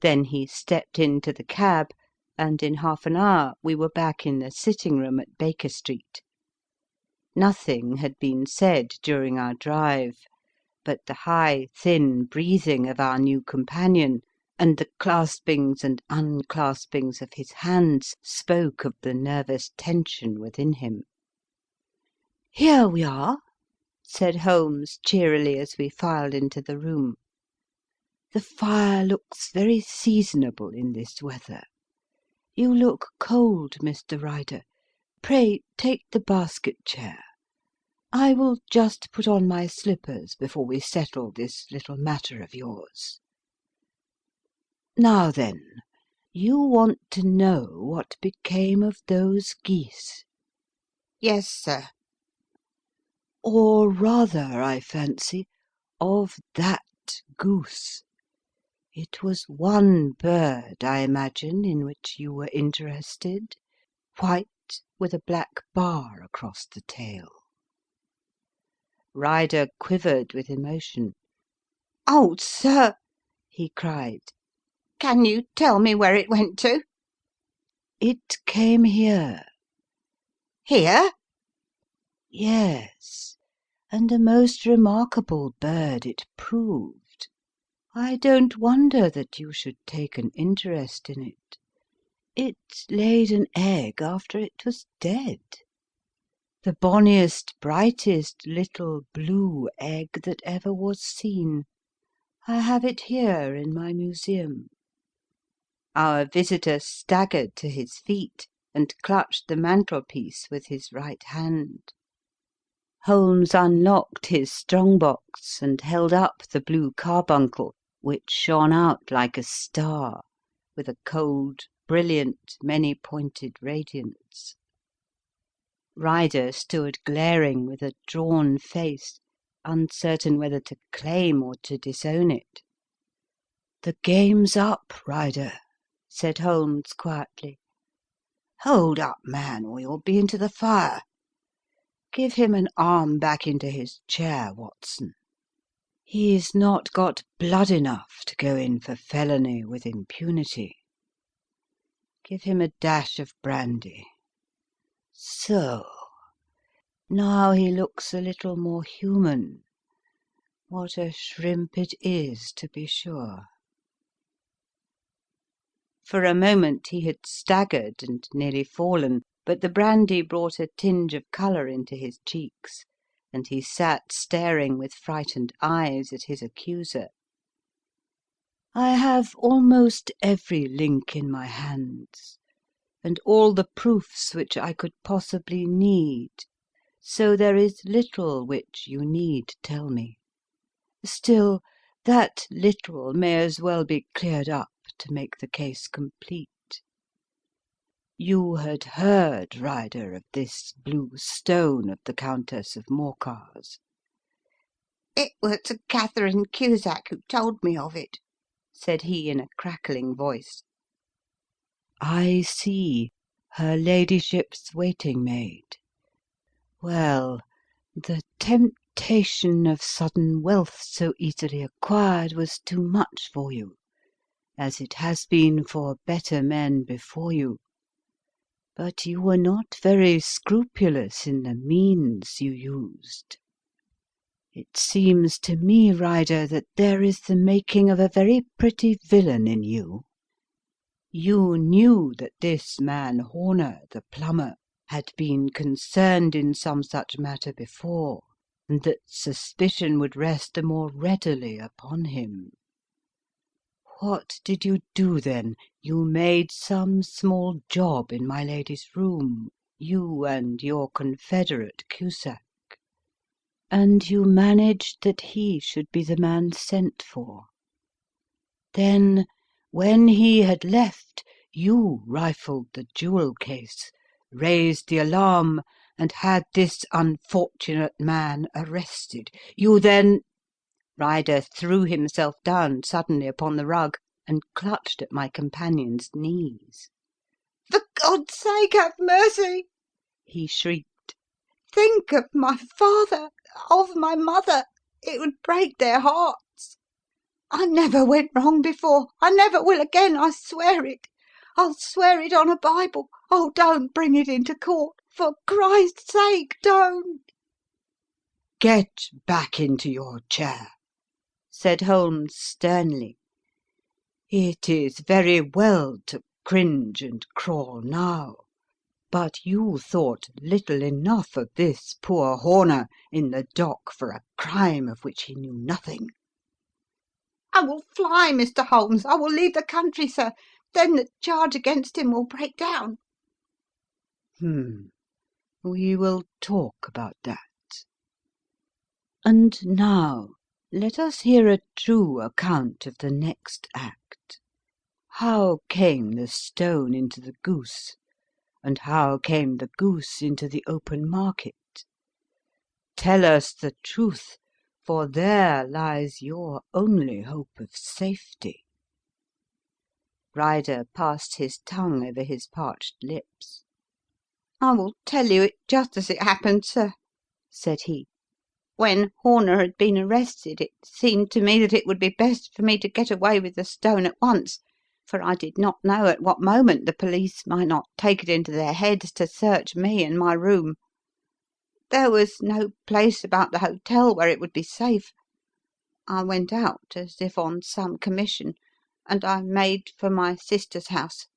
Then he stepped into the cab, and in half an hour we were back in the sitting-room at Baker Street. Nothing had been said during our drive, but the high, thin breathing of our new companion and the claspings and unclaspings of his hands spoke of the nervous tension within him. "Here we are," said Holmes cheerily as we filed into the room. "The fire looks very seasonable in this weather. You look cold, Mr. Ryder. Pray take the basket chair. I will just put on my slippers before we settle this little matter of yours. Now then, You want to know what became of those geese. Yes, sir. Or rather, I fancy, of that goose. It was one bird, I imagine, in which you were interested, white with a black bar across the tail. Ryder quivered with emotion. Oh, sir, he cried, can you tell me where it went to? It came here. Here? Yes, and a most remarkable bird it proved. I don't wonder that you should take an interest in it. It laid an egg after it was dead. The bonniest, brightest little blue egg that ever was seen. I have it here in my museum. Our visitor staggered to his feet and clutched the mantelpiece with his right hand. Holmes unlocked his strong-box and held up the Blue Carbuncle, which shone out like a star, with a cold, brilliant, many-pointed radiance. Ryder stood glaring with a drawn face, uncertain whether to claim or to disown it. The game's up, Ryder, said Holmes quietly. Hold up, man, or you'll be into the fire. Give him an arm back into his chair, Watson. He's not got blood enough to go in for felony with impunity. Give him a dash of brandy. So. Now he looks a little more human. What a shrimp it is, to be sure. For a moment he had staggered and nearly fallen, but the brandy brought a tinge of colour into his cheeks, and he sat staring with frightened eyes at his accuser. I have almost every link in my hands, and all the proofs which I could possibly need, so there is little which you need tell me. Still, that little may as well be cleared up to make the case complete. You had heard, Ryder, of this blue stone of the Countess of Morcar's. It was Catherine Cusack who told me of it, said he in a crackling voice. I see. Her ladyship's waiting maid. Well, the temptation of sudden wealth so easily acquired was too much for you, as it has been for better men before you. But you were not very scrupulous in the means you used. It seems to me, Ryder, that there is the making of a very pretty villain in you. You knew that this man Horner, the plumber, had been concerned in some such matter before, and that suspicion would rest the more readily upon him. What did you do then? You made some small job in my lady's room, you and your confederate Cusack, and you managed that he should be the man sent for. Then, when he had left, you rifled the jewel case, raised the alarm, and had this unfortunate man arrested. You then— Ryder threw himself down suddenly upon the rug and clutched at my companion's knees. For God's sake, have mercy! He shrieked. Think of my father, of my mother. It would break their hearts. I never went wrong before. I never will again, I swear it. I'll swear it on a Bible. Oh, don't bring it into court. For Christ's sake, don't. Get back into your chair, said Holmes sternly. It is very well to cringe and crawl now, but you thought little enough of this poor Horner in the dock for a crime of which he knew nothing. I will fly, Mr. Holmes. I will leave the country, sir. Then the charge against him will break down. We will talk about that. And now let us hear a true account of the next act. How came the stone into the goose, and how came the goose into the open market? Tell us the truth, for there lies your only hope of safety." Ryder passed his tongue over his parched lips. "I will tell you it just as it happened, sir," said he. "When Horner had been arrested, it seemed to me that it would be best for me to get away with the stone at once, for I did not know at what moment the police might not take it into their heads to search me and my room. There was no place about the hotel where it would be safe. I went out as if on some commission, and I made for my sister's house.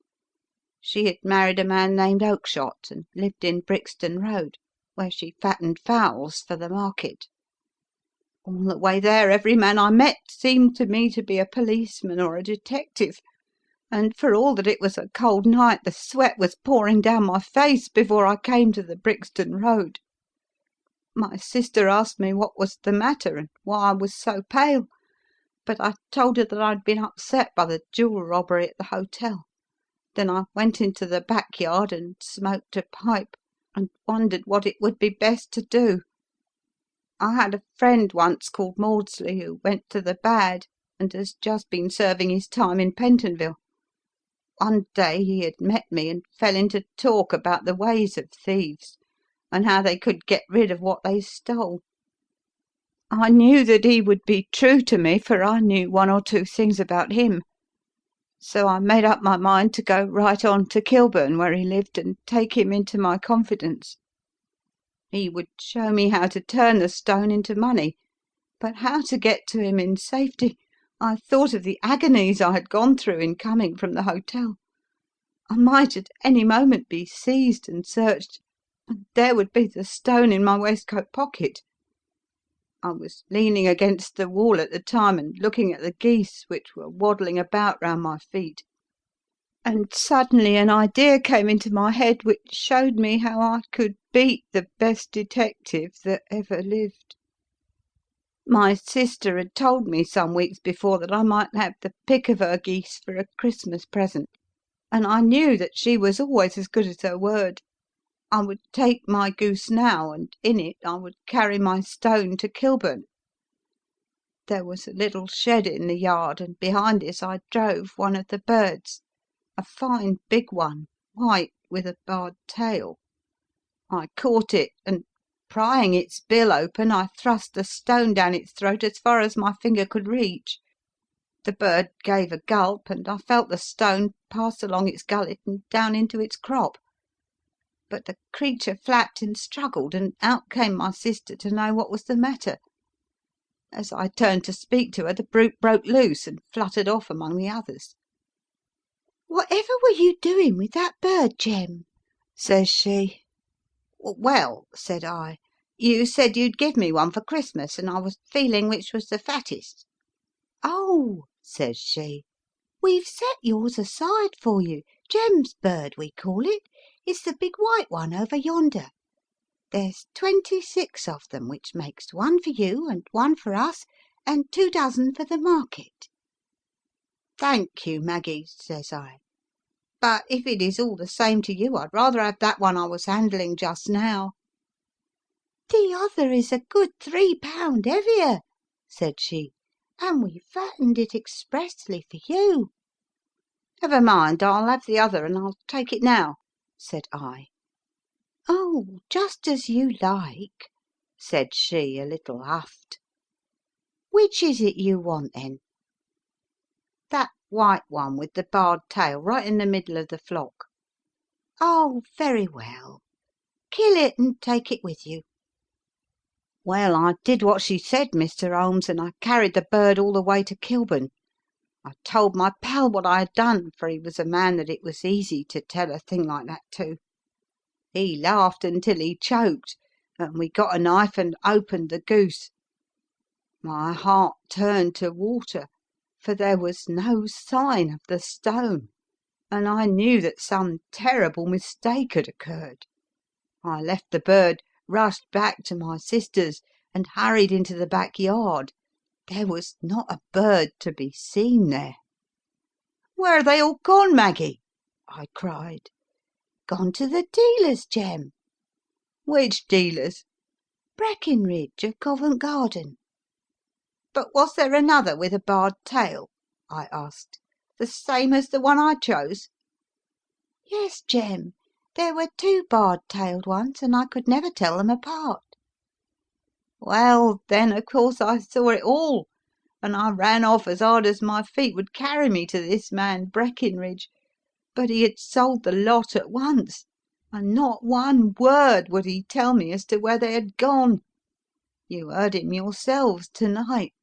She had married a man named Oakshott, and lived in Brixton Road, where she fattened fowls for the market. All the way there every man I met seemed to me to be a policeman or a detective, and for all that it was a cold night, the sweat was pouring down my face before I came to the Brixton Road. My sister asked me what was the matter and why I was so pale, but I told her that I'd been upset by the jewel robbery at the hotel. Then I went into the backyard and smoked a pipe, and wondered what it would be best to do. I had a friend once called Maudsley who went to the bad and has just been serving his time in Pentonville. One day he had met me and fell into talk about the ways of thieves, and how they could get rid of what they stole. I knew that he would be true to me, for I knew one or two things about him. So I made up my mind to go right on to Kilburn, where he lived, and take him into my confidence. He would show me how to turn the stone into money, but how to get to him in safety. I thought of the agonies I had gone through in coming from the hotel. I might at any moment be seized and searched, and there would be the stone in my waistcoat pocket. I was leaning against the wall at the time and looking at the geese which were waddling about round my feet, and suddenly an idea came into my head which showed me how I could beat the best detective that ever lived. My sister had told me some weeks before that I might have the pick of her geese for a Christmas present, and I knew that she was always as good as her word. I would take my goose now, and in it I would carry my stone to Kilburn. There was a little shed in the yard, and behind this I drove one of the birds, a fine big one, white, with a barred tail. I caught it, and prying its bill open, I thrust the stone down its throat as far as my finger could reach. The bird gave a gulp, and I felt the stone pass along its gullet and down into its crop. But the creature flapped and struggled, and out came my sister to know what was the matter. As I turned to speak to her, the brute broke loose and fluttered off among the others. "Whatever were you doing with that bird, Jem?" says she. "Well," said I, "you said you'd give me one for Christmas, and I was feeling which was the fattest." "Oh," says she, "we've set yours aside for you. Jem's bird, we call it. It's the big white one over yonder. There's 26 of them, which makes one for you and one for us, and 2 dozen for the market." "Thank you, Maggie," says I, "but if it is all the same to you, I'd rather have that one I was handling just now." "The other is a good 3 pound heavier," said she, "and we fattened it expressly for you." "Never mind, I'll have the other, and I'll take it now," said I. "Oh, just as you like," said she, a little huffed. "Which is it you want, then?" "That white one with the barred tail, right in the middle of the flock." "Oh, very well. Kill it and take it with you." Well, I did what she said, Mr. Holmes, and I carried the bird all the way to Kilburn. I told my pal what I had done, for he was a man that it was easy to tell a thing like that to. He laughed until he choked, and we got a knife and opened the goose. My heart turned to water, for there was no sign of the stone, and I knew that some terrible mistake had occurred. I left the bird, rushed back to my sister's, and hurried into the backyard. There was not a bird to be seen there. "Where are they all gone, Maggie?" I cried. "Gone to the dealers, Jem." "Which dealers?" "Breckinridge of Covent Garden." "But was there another with a barred tail?" I asked. "The same as the one I chose?" "Yes, Jem, there were two barred-tailed ones, and I could never tell them apart." "Well, then, of course I saw it all, and I ran off as hard as my feet would carry me to this man Breckinridge, but he had sold the lot at once, and not one word would he tell me as to where they had gone. You heard him yourselves to night.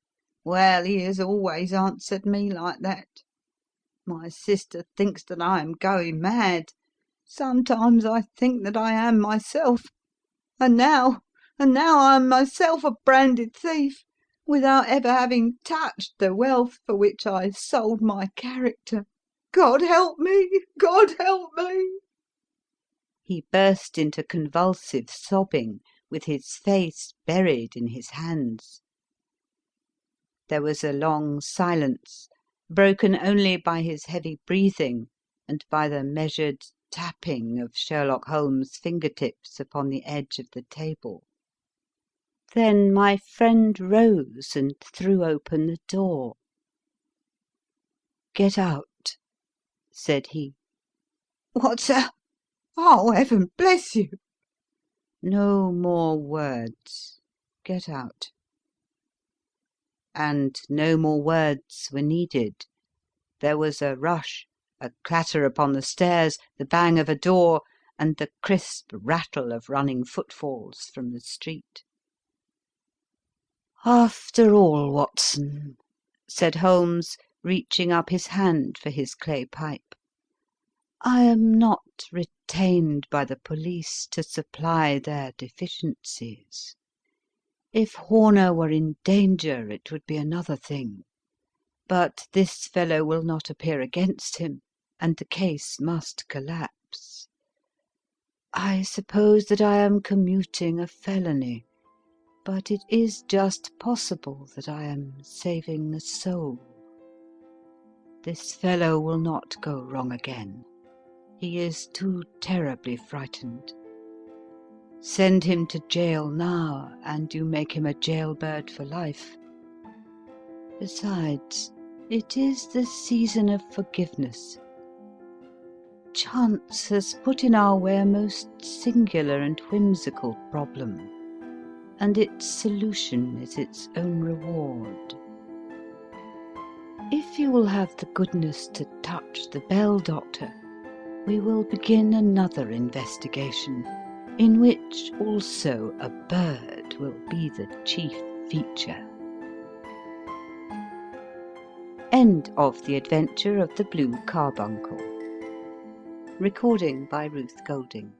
Well, he has always answered me like that. My sister thinks that I am going mad. Sometimes I think that I am myself. And now I am myself a branded thief, without ever having touched the wealth for which I sold my character. God help me! God help me!" He burst into convulsive sobbing, with his face buried in his hands. There was a long silence, broken only by his heavy breathing and by the measured tapping of Sherlock Holmes' finger tips upon the edge of the table. Then my friend rose and threw open the door. "Get out," said he. "What, sir? Oh, heaven bless you!" "No more words. Get out." And no more words were needed. There was a rush, a clatter upon the stairs, the bang of a door, and the crisp rattle of running footfalls from the street. "After all, Watson," said Holmes, reaching up his hand for his clay pipe, "I am not retained by the police to supply their deficiencies. If Horner were in danger it would be another thing. But this fellow will not appear against him, and the case must collapse. I suppose that I am commuting a felony, but it is just possible that I am saving the soul. This fellow will not go wrong again. He is too terribly frightened. Send him to jail now, and you make him a jailbird for life. Besides, it is the season of forgiveness. Chance has put in our way a most singular and whimsical problem, and its solution is its own reward. If you will have the goodness to touch the bell, Doctor, we will begin another investigation, in which also a bird will be the chief feature. End of The Adventure of the Blue Carbuncle. Recording by Ruth Golding.